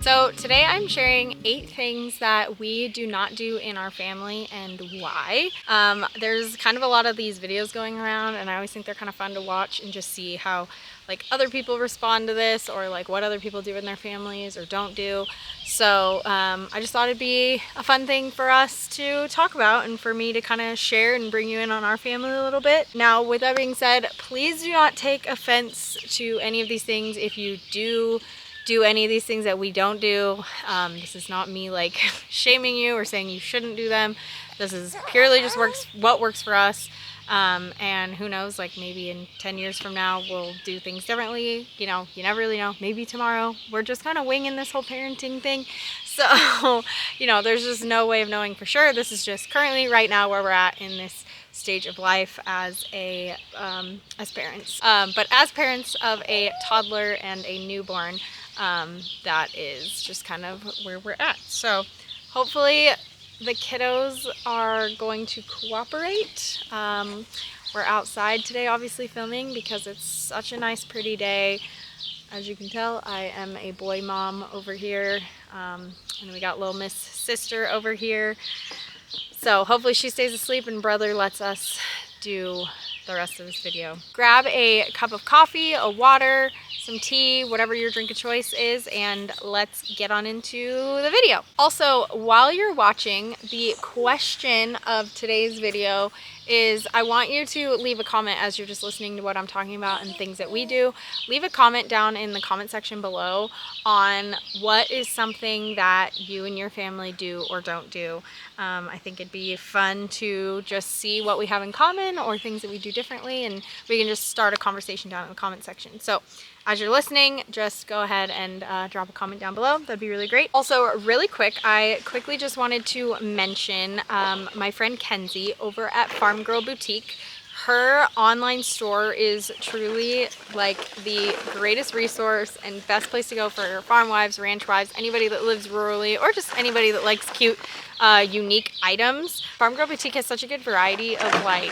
So today I'm sharing 8 things that we do not do in our family and why. There's kind of a lot of these videos going around and I always think they're kind of fun to watch and just see how like other people respond to this or like what other people do in their families or don't do. So I just thought it'd be a fun thing for us to talk about and for me to kind of share and bring you in on our family a little bit. Now with that being said, please do not take offense to any of these things if you do any of these things that we don't do. This is not me like shaming you or saying you shouldn't do them. This is purely just what works for us. And who knows, like maybe in 10 years from now we'll do things differently. You know, you never really know. Maybe tomorrow. We're just kind of winging this whole parenting thing. So, you know, there's just no way of knowing for sure. This is just currently right now where we're at in this stage of life as parents. But as parents of a toddler and a newborn, that is just kind of where we're at. So hopefully the kiddos are going to cooperate. We're outside today obviously filming because it's such a nice pretty day. As you can tell, I am a boy mom over here, and we got little Miss Sister over here. So hopefully she stays asleep and brother lets us do the rest of this video. Grab a cup of coffee, a water, some tea, whatever your drink of choice is, and let's get on into the video. Also, while you're watching, the question of today's video is I want you to leave a comment as you're just listening to what I'm talking about and things that we do. Leave a comment down in the comment section below on what is something that you and your family do or don't do. I think it'd be fun to just see what we have in common or things that we do differently, and we can just start a conversation down in the comment section. So as you're listening, just go ahead and drop a comment down below. That'd be really great. Also, really quick, I quickly just wanted to mention my friend Kenzie over at Farm Girl Boutique. Her online store is truly like the greatest resource and best place to go for farm wives, ranch wives, anybody that lives rurally, or just anybody that likes cute, unique items. Farm Girl Boutique has such a good variety of like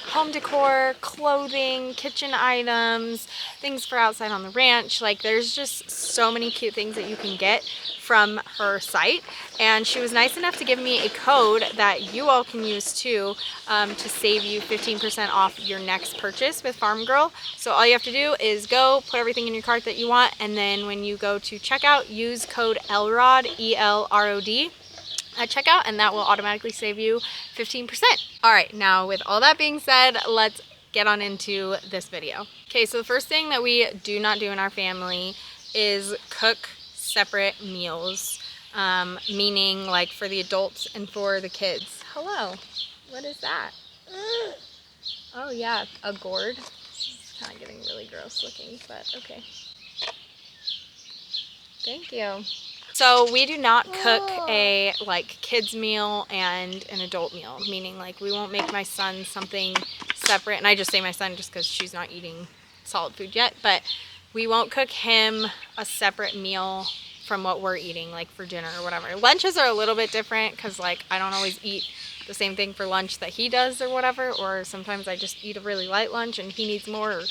home decor, clothing, kitchen items, things for outside on the ranch. Like there's just so many cute things that you can get from her site, and she was nice enough to give me a code that you all can use too, to save you 15% off your next purchase with Farm Girl. So all you have to do is go put everything in your cart that you want, and then when you go to checkout, use code ELROD, E-L-R-O-D, at checkout, and that will automatically save you 15%. All right, now with all that being said, let's get on into this video. Okay, so the first thing that we do not do in our family is cook separate meals, meaning like for the adults and for the kids. Hello, what is that? Oh yeah, a gourd. It's kind of getting really gross looking, but okay. Thank you. So we do not cook a like kids meal and an adult meal, meaning like we won't make my son something separate, and I just say my son just because she's not eating solid food yet, but we won't cook him a separate meal from what we're eating like for dinner or whatever. Lunches are a little bit different because like I don't always eat the same thing for lunch that he does or whatever, or sometimes I just eat a really light lunch and he needs more, or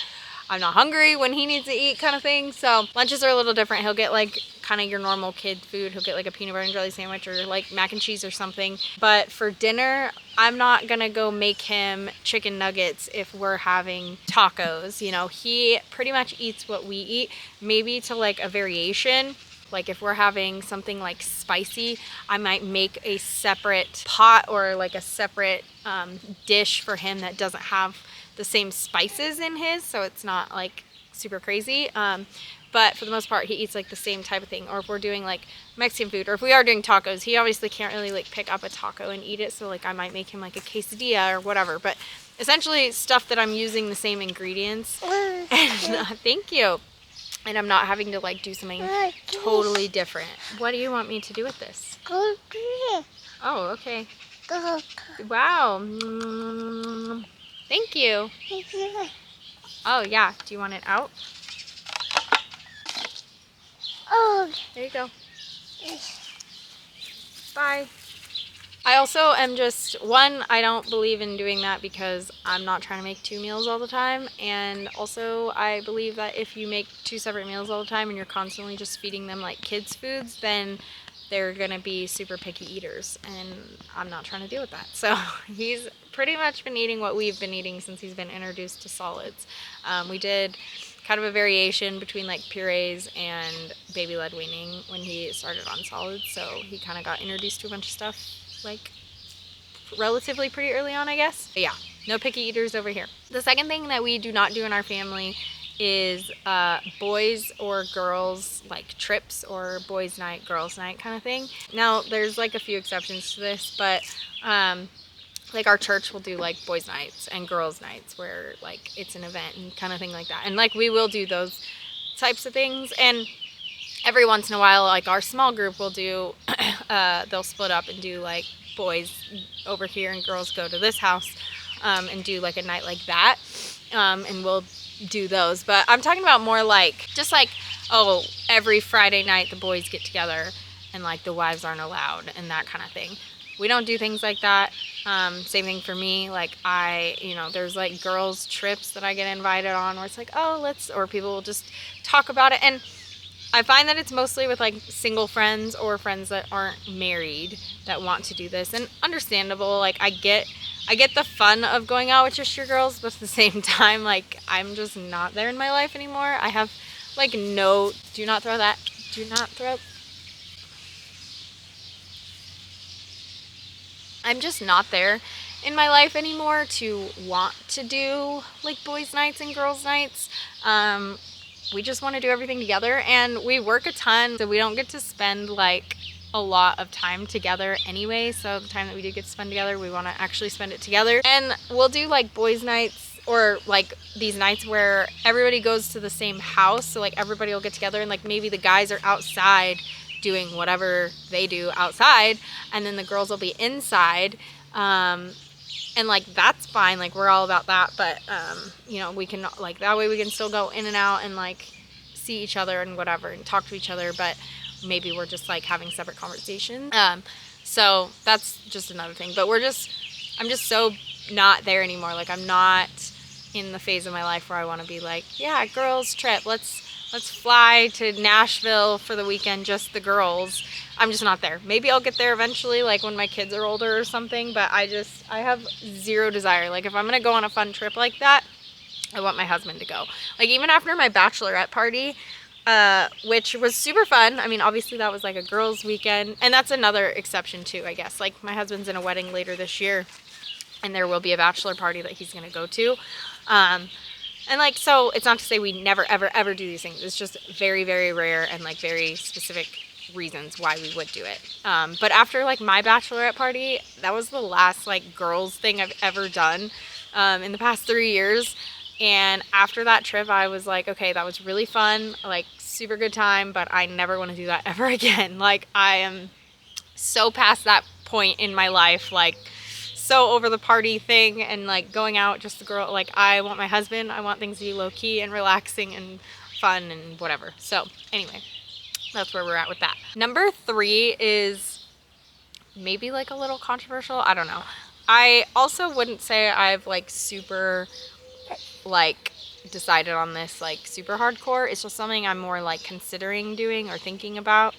I'm not hungry when he needs to eat kind of thing. So lunches are a little different. He'll get like kind of your normal kid food. He'll get like a peanut butter and jelly sandwich or like mac and cheese or something. But for dinner, I'm not gonna go make him chicken nuggets if we're having tacos. You know, he pretty much eats what we eat, maybe to like a variation. Like if we're having something like spicy, I might make a separate pot or like a separate dish for him that doesn't have the same spices in his, so it's not like super crazy. But for the most part, he eats like the same type of thing. Or if we're doing like Mexican food, or if we are doing tacos, he obviously can't really like pick up a taco and eat it. So like I might make him like a quesadilla or whatever. But essentially stuff that I'm using the same ingredients. And thank you. And I'm not having to like do something totally different. What do you want me to do with this? Oh, okay. Wow. Thank you. Oh yeah, do you want it out? Oh, There you go. Bye. I also am just, one, I don't believe in doing that because I'm not trying to make 2 meals all the time. And also I believe that if you make 2 separate meals all the time and you're constantly just feeding them like kids' foods, then they're gonna be super picky eaters. And I'm not trying to deal with that. So he's pretty much been eating what we've been eating since he's been introduced to solids. We did kind of a variation between like purees and baby-led weaning when he started on solids. So he kind of got introduced to a bunch of stuff like relatively pretty early on, I guess. But yeah, no picky eaters over here. The second thing that we do not do in our family is boys or girls like trips or boys night, girls night kind of thing. Now there's like a few exceptions to this, but like our church will do like boys nights and girls nights where like it's an event and kind of thing like that. And like we will do those types of things, and every once in a while like our small group will do they'll split up and do like boys over here and girls go to this house and do like a night like that, and we'll do those. But I'm talking about more like just like, oh, every Friday night the boys get together and like the wives aren't allowed and that kind of thing. We don't do things like that. Same thing for me. Like there's like girls trips that I get invited on where it's like, oh, or people will just talk about it. And I find that it's mostly with like single friends or friends that aren't married that want to do this, and understandable. Like I get the fun of going out with just your girls, but at the same time, like I'm just not there in my life anymore. I have like do not throw. I'm just not there in my life anymore to want to do like boys nights and girls nights. We just want to do everything together, and we work a ton, so we don't get to spend like a lot of time together anyway. So the time that we do get to spend together, we want to actually spend it together. And we'll do like boys nights or like these nights where everybody goes to the same house, so like everybody will get together, and like maybe the guys are outside doing whatever they do outside, and then the girls will be inside. And like that's fine, like we're all about that, but we can like that way we can still go in and out and like see each other and whatever and talk to each other, but maybe we're just like having separate conversations. So that's just another thing. But I'm just so not there anymore. Like I'm not in the phase of my life where I want to be like, yeah, girls trip, let's fly to Nashville for the weekend, just the girls. I'm just not there. Maybe I'll get there eventually, like when my kids are older or something, but I have zero desire. Like if I'm gonna go on a fun trip like that, I want my husband to go. Like even after my bachelorette party, which was super fun. I mean, obviously that was like a girls' weekend, and that's another exception too, I guess. Like my husband's in a wedding later this year, and there will be a bachelor party that he's gonna go to. And like, so it's not to say we never, ever, ever do these things. It's just very, very rare and like very specific reasons why we would do it. But after like my bachelorette party, that was the last like girls thing I've ever done in the past 3 years. And after that trip, I was like, okay, that was really fun, like super good time, but I never want to do that ever again. Like I am so past that point in my life, like so over the party thing and like going out just the girl. Like I want my husband, I want things to be low-key and relaxing and fun and whatever. So anyway, that's where we're at with that. Number 3 is maybe like a little controversial, I don't know. I also wouldn't say I've like super like decided on this like super hardcore. It's just something I'm more like considering doing or thinking about.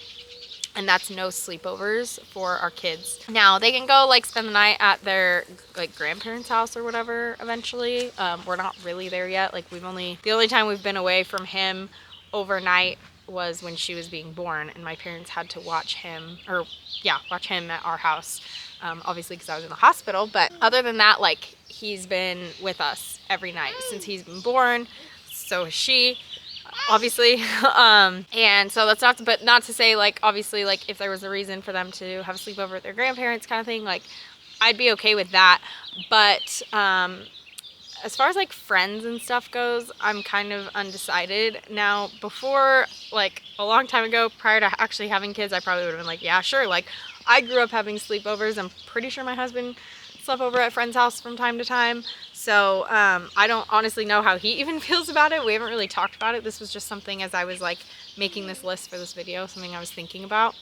And that's no sleepovers for our kids. Now they can go like spend the night at their like grandparents' house or whatever eventually. We're not really there yet. Like the only time we've been away from him overnight was when she was being born, and my parents had to watch him at our house. Obviously because I was in the hospital, but other than that, like he's been with us every night since he's been born. So has she, obviously. And so that's not to say like obviously like if there was a reason for them to have a sleepover with their grandparents kind of thing, like I'd be okay with that. But as far as like friends and stuff goes, I'm kind of undecided. Now before, like a long time ago, prior to actually having kids, I probably would have been like, yeah, sure. Like I grew up having sleepovers. I'm pretty sure my husband slept over at friends' house from time to time. So I don't honestly know how he even feels about it. We haven't really talked about it. This was just something as I was like making this list for this video, something I was thinking about.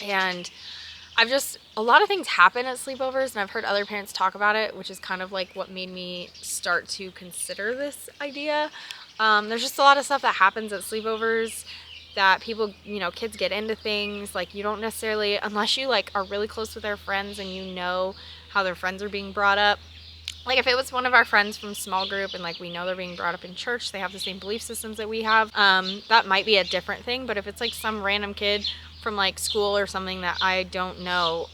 And a lot of things happen at sleepovers, and I've heard other parents talk about it, which is kind of like what made me start to consider this idea. There's just a lot of stuff that happens at sleepovers that people, you know, kids get into things. Like, you don't necessarily, unless you like are really close with their friends and you know how their friends are being brought up. Like, if it was one of our friends from small group and like we know they're being brought up in church, they have the same belief systems that we have, that might be a different thing. But if it's like some random kid from like school or something that I don't know,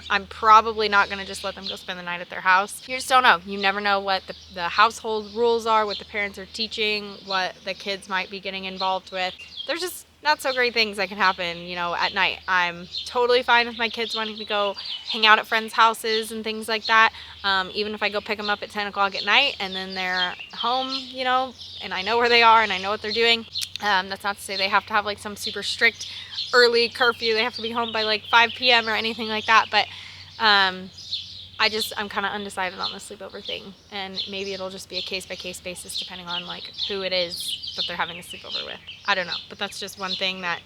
I'm probably not going to just let them go spend the night at their house. You just don't know. You never know what the household rules are, what the parents are teaching, what the kids might be getting involved with. There's just not so great things that can happen, you know, at night. I'm totally fine with my kids wanting to go hang out at friends' houses and things like that. Even if I go pick them up at 10 o'clock at night and then they're home, you know, and I know where they are and I know what they're doing. That's not to say they have to have like some super strict early curfew. They have to be home by like 5 p.m. or anything like that. But I'm kind of undecided on the sleepover thing, and maybe it'll just be a case-by-case basis depending on like who it is that they're having a sleepover with. I don't know, but that's just one thing that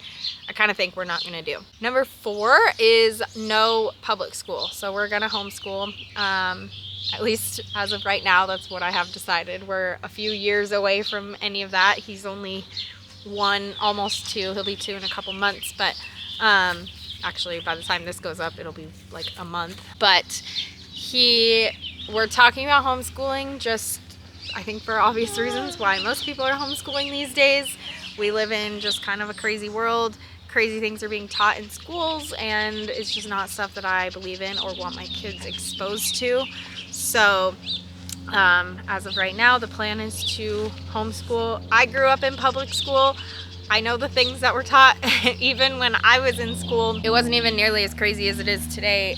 I kind of think we're not going to do. Number 4 is no public school. So we're going to homeschool. At least as of right now, that's what I have decided. We're a few years away from any of that. He's only 1, almost 2. He'll be 2 in a couple months, but actually by the time this goes up, it'll be like a month. But we're talking about homeschooling, just I think for obvious reasons why most people are homeschooling these days. We live in just kind of a crazy world. Crazy things are being taught in schools, and it's just not stuff that I believe in or want my kids exposed to. So as of right now, the plan is to homeschool. I grew up in public school. I know the things that were taught. Even when I was in school, it wasn't even nearly as crazy as it is today.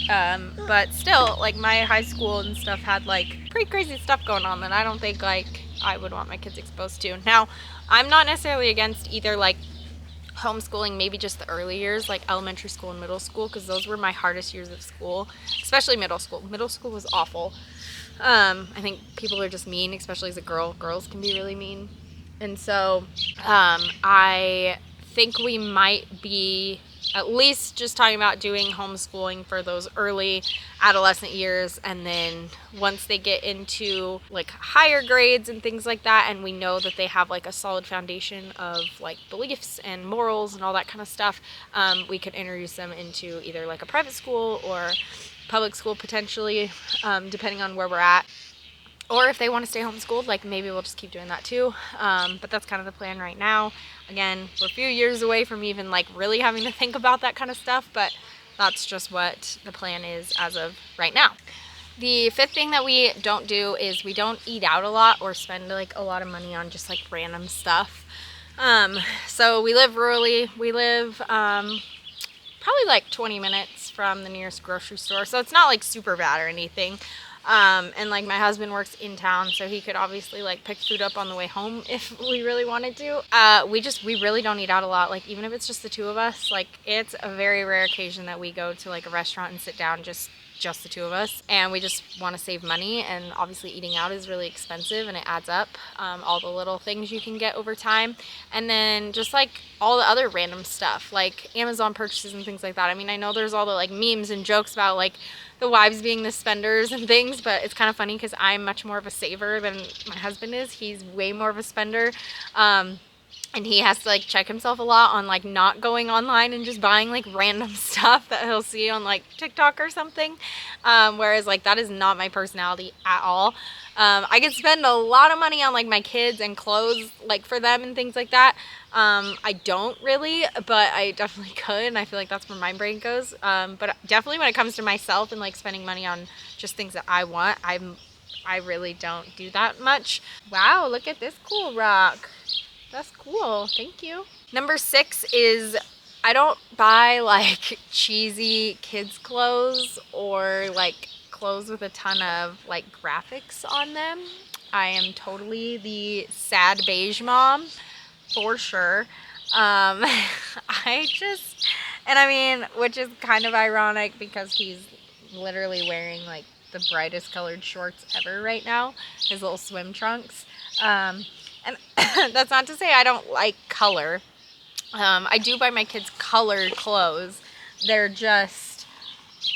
But still, like, my high school and stuff had like pretty crazy stuff going on that I don't think like I would want my kids exposed to. Now, I'm not necessarily against either like homeschooling, maybe just the early years, like elementary school and middle school, because those were my hardest years of school, especially middle school. Middle school was awful. I think people are just mean, especially as a girl. Girls can be really mean. And so I think we might be at least just talking about doing homeschooling for those early adolescent years, and then once they get into like higher grades and things like that, and we know that they have like a solid foundation of like beliefs and morals and all that kind of stuff, we could introduce them into either like a private school or public school potentially, depending on where we're at. Or if they want to stay homeschooled, like maybe we'll just keep doing that too. But that's kind of the plan right now. Again, we're a few years away from even like really having to think about that kind of stuff, but that's just what the plan is as of right now. The 5th thing that we don't do is we don't eat out a lot or spend like a lot of money on just like random stuff. So we live rurally. We live probably like 20 minutes from the nearest grocery store. So it's not like super bad or anything. And like my husband works in town, so he could obviously like pick food up on the way home if we really wanted to. We really don't eat out a lot. Like, even if it's just the 2 of us, like it's a very rare occasion that we go to like a restaurant and sit down just the 2 of us, and we just want to save money. And obviously eating out is really expensive and it adds up, all the little things you can get over time. And then just like all the other random stuff like Amazon purchases and things like that. I mean, I know there's all the like memes and jokes about like the wives being the spenders and things, but it's kind of funny because I'm much more of a saver than my husband is. He's way more of a spender. And he has to like check himself a lot on like not going online and just buying like random stuff that he'll see on like TikTok or something. Whereas like that is not my personality at all. I could spend a lot of money on like my kids and clothes like for them and things like that. I don't really, but I definitely could, and I feel like that's where my brain goes. But definitely when it comes to myself and like spending money on just things that I want, I really don't do that much. Wow, look at this cool rock. That's cool. Thank you. Number 6 is I don't buy like cheesy kids clothes or like clothes with a ton of like graphics on them. I am totally the sad beige mom for sure. Which is kind of ironic because he's literally wearing like the brightest colored shorts ever right now, his little swim trunks. And that's not to say I don't like color. I do buy my kids colored clothes. They're just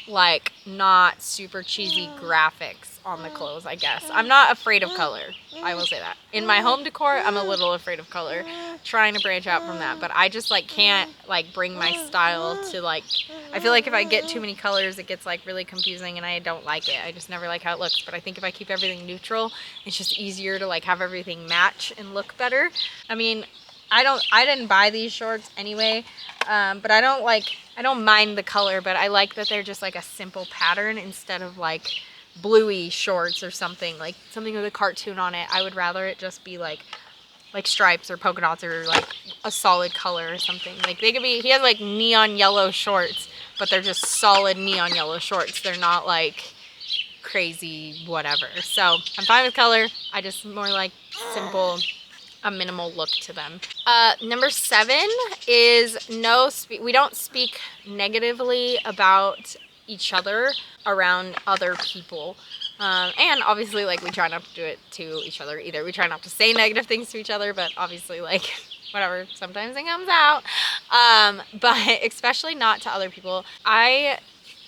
like not super cheesy graphics on the clothes, I guess. I'm not afraid of color, I will say that. In my home decor, I'm a little afraid of color, trying to branch out from that, but I just like can't like bring my style to like, I feel like if I get too many colors it gets like really confusing and I don't like it. I just never like how it looks, but I think if I keep everything neutral, it's just easier to like have everything match and look better. I mean, I didn't buy these shorts anyway, but I don't mind the color, but I like that they're just like a simple pattern instead of like bluey shorts or something, like something with a cartoon on it. I would rather it just be like stripes or polka dots or like a solid color or something. Like they could be, he has like neon yellow shorts, but they're just solid neon yellow shorts. They're not like crazy whatever. So I'm fine with color. I just more like simple, a minimal look to them. Number 7 is we don't speak negatively about each other around other people. And obviously like we try not to do it to each other either. We try not to say negative things to each other, but obviously like whatever, sometimes it comes out. But especially not to other people.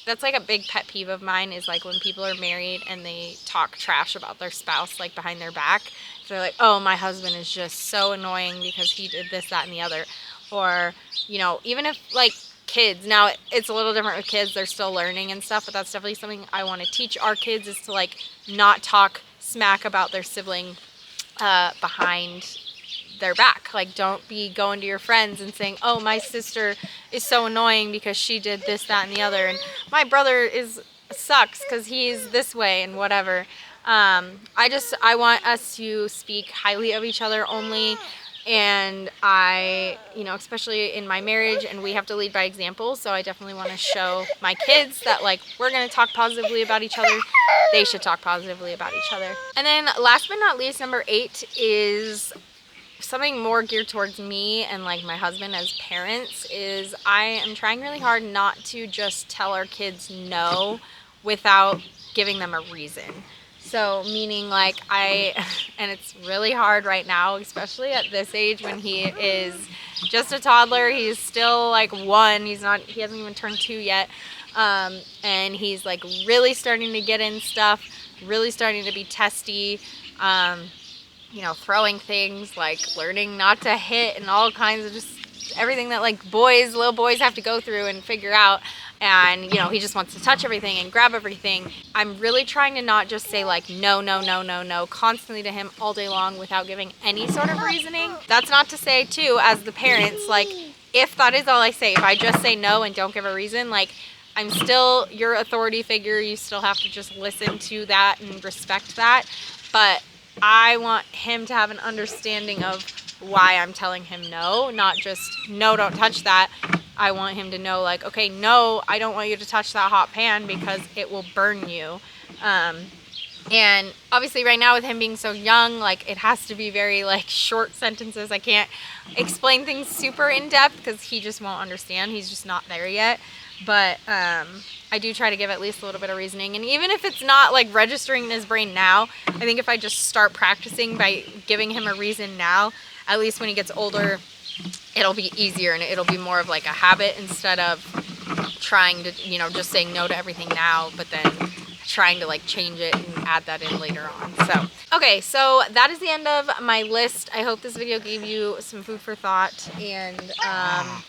That's like a big pet peeve of mine, is like when people are married and they talk trash about their spouse like behind their back. They're like, oh, my husband is just so annoying because he did this, that, and the other. Or, you know, even if like kids, now it's a little different with kids, they're still learning and stuff, but that's definitely something I want to teach our kids, is to like not talk smack about their sibling behind their back. Like, don't be going to your friends and saying, oh, my sister is so annoying because she did this, that, and the other, and my brother sucks because he's this way and whatever. I want us to speak highly of each other only. And you know, especially in my marriage, and we have to lead by example, so I definitely want to show my kids that like we're going to talk positively about each other. They should talk positively about each other. And then last but not least, number 8 is something more geared towards me and like my husband as parents, is I am trying really hard not to just tell our kids no without giving them a reason. So meaning like and it's really hard right now, especially at this age when he is just a toddler. He's still like 1. He hasn't even turned 2 yet. And he's like really starting to get in stuff, really starting to be testy. You know, throwing things, like learning not to hit and all kinds of just everything that like little boys have to go through and figure out. And, you know, he just wants to touch everything and grab everything. I'm really trying to not just say like no, no, no, no, no constantly to him all day long without giving any sort of reasoning. That's not to say too, as the parents, like if that is all I say, if I just say no and don't give a reason, like I'm still your authority figure. You still have to just listen to that and respect that. But I want him to have an understanding of why I'm telling him no, not just no, don't touch that. I want him to know like, okay, no, I don't want you to touch that hot pan because it will burn you. And obviously right now with him being so young, like it has to be very like short sentences. I can't explain things super in depth because he just won't understand. He's just not there yet. But I do try to give at least a little bit of reasoning. And even if it's not like registering in his brain now, I think if I just start practicing by giving him a reason now, at least when he gets older, it'll be easier and it'll be more of like a habit instead of trying to, you know, just saying no to everything now, but then trying to like change it and add that in later on. So, okay, so that is the end of my list. I hope this video gave you some food for thought and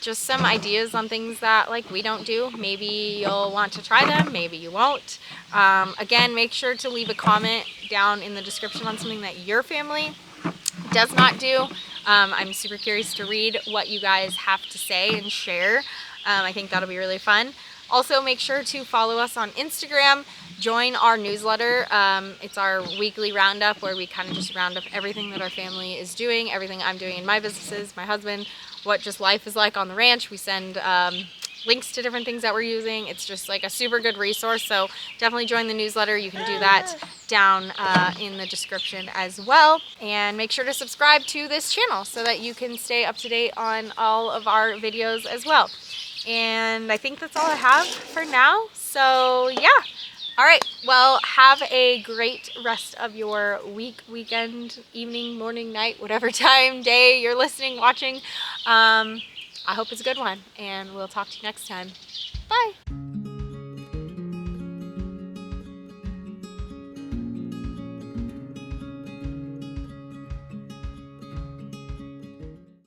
just some ideas on things that like we don't do. Maybe you'll want to try them, maybe you won't. Again, make sure to leave a comment down in the description on something that your family does not do. I'm super curious to read what you guys have to say and share. I think that'll be really fun. Also, make sure to follow us on Instagram. Join our newsletter. It's our weekly roundup where we kind of just round up everything that our family is doing, everything I'm doing in my businesses, my husband, what just life is like on the ranch. We send links to different things that we're using. It's just like a super good resource, so definitely join the newsletter. You can do that down in the description as well. And make sure to subscribe to this channel so that you can stay up to date on all of our videos as well. And I think that's all I have for now. So yeah. All right. Well, have a great rest of your week, weekend, evening, morning, night, whatever time, day you're listening, watching. I hope it's a good one, and we'll talk to you next time. Bye.